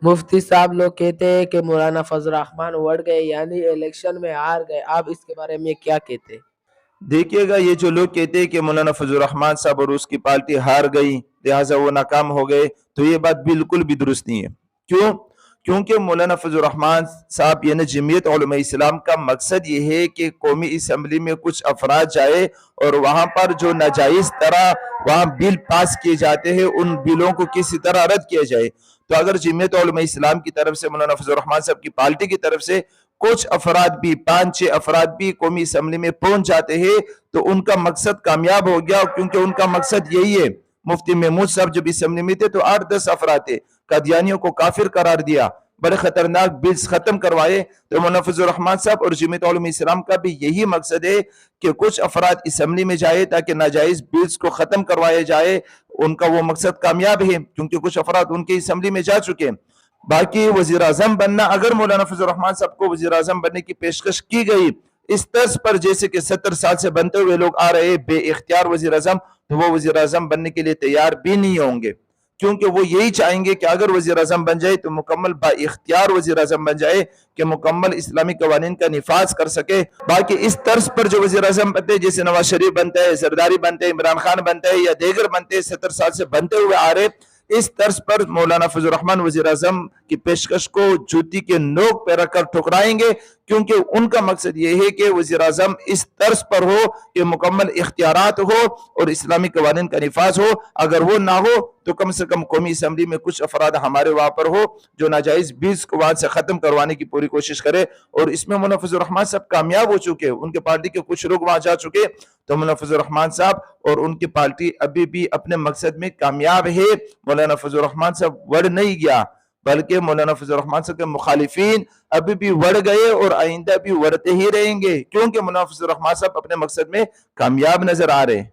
مفتی صاحب لوگ کہتے ہیں کہ مولانا فضل الرحمان اڑ گئے، یعنی الیکشن میں ہار گئے، آپ اس کے بارے میں کیا کہتے ہیں؟ دیکھیے گا، یہ جو لوگ کہتے ہیں کہ مولانا فضل الرحمان صاحب اور اس کی پارٹی ہار گئی لہٰذا وہ ناکام ہو گئے، تو یہ بات بالکل بھی درست نہیں ہے۔ کیوں؟ کیونکہ مولانا فضل الرحمان صاحب یعنی جمعیت علماء اسلام کا مقصد یہ ہے کہ قومی اسمبلی میں کچھ افراد جائے اور وہاں پر جو ناجائز طرح وہاں بل پاس کیے جاتے ہیں ان بلوں کو کسی طرح رد کیا جائے۔ تو اگر جمعیت علماء اسلام کی طرف سے مولانا فضل الرحمان صاحب کی پارٹی کی طرف سے کچھ افراد بھی 5-6 افراد بھی قومی اسمبلی میں پہنچ جاتے ہیں تو ان کا مقصد کامیاب ہو گیا، کیونکہ ان کا مقصد یہی ہے۔ مفتی محمود صاحب جب اسمبلی میں تھے تو 8-10 افراد تھے، قادیانیوں کو کافر قرار دیا، بڑے خطرناک بلز ختم کروائے۔ تو مولانا فضل الرحمان صاحب اور جمعیت علماء اسلام کا بھی یہی مقصد ہے کہ کچھ افراد اسمبلی میں جائے تاکہ ناجائز بلز کو ختم کروایا جائے۔ ان کا وہ مقصد کامیاب ہے کیونکہ کچھ افراد ان کے اسمبلی میں جا چکے ہیں۔ باقی وزیر اعظم بننا، اگر مولانا فضل الرحمان صاحب کو وزیر اعظم بننے کی پیشکش کی گئی اس طرز پر جیسے کہ 70 سال سے بنتے ہوئے لوگ آ رہے بے اختیار وزیر اعظم، تو وہ وزیر اعظم بننے کے لیے تیار بھی نہیں ہوں گے، کیونکہ وہ یہی چاہیں گے کہ اگر وزیر اعظم بن جائے تو مکمل با اختیار وزیر اعظم بن جائے کہ مکمل اسلامی قوانین کا نفاذ کر سکے۔ باقی اس طرز پر جو وزیر اعظم بنتے ہیں جیسے نواز شریف بنتا ہے، زرداری بنتے ہیں، عمران خان بنتا ہے یا دیگر بنتے ہیں، 70 سال سے بنتے ہوئے آ رہے، اس طرز پر مولانا فضل الرحمان وزیر اعظم کی پیشکش کو جوتی کے نوک پہ رکھ کر ٹھکرائیں گے، کیونکہ ان کا مقصد یہ ہے کہ وزیر اعظم اس طرز پر ہو کہ مکمل اختیارات ہو اور اسلامی قوانین کا نفاذ ہو۔ اگر وہ نہ ہو تو کم سے کم قومی اسمبلی میں کچھ افراد ہمارے وہاں پر ہو جو ناجائز بلز کو وہاں سے ختم کروانے کی پوری کوشش کرے، اور اس میں مولانا فضل الرحمان صاحب کامیاب ہو چکے، ان کے پارٹی کے کچھ لوگ وہاں جا چکے، تو مولانا فضل الرحمان صاحب اور ان کی پارٹی ابھی بھی اپنے مقصد میں کامیاب ہے۔ مولانا فضل الرحمان صاحب وڑ نہیں گیا، بلکہ مولانا فضل الرحمان صاحب کے مخالفین ابھی بھی وڑ گئے اور آئندہ بھی وڑتے ہی رہیں گے، کیونکہ مولانا فضل الرحمان صاحب اپنے مقصد میں کامیاب نظر آ رہے ہیں۔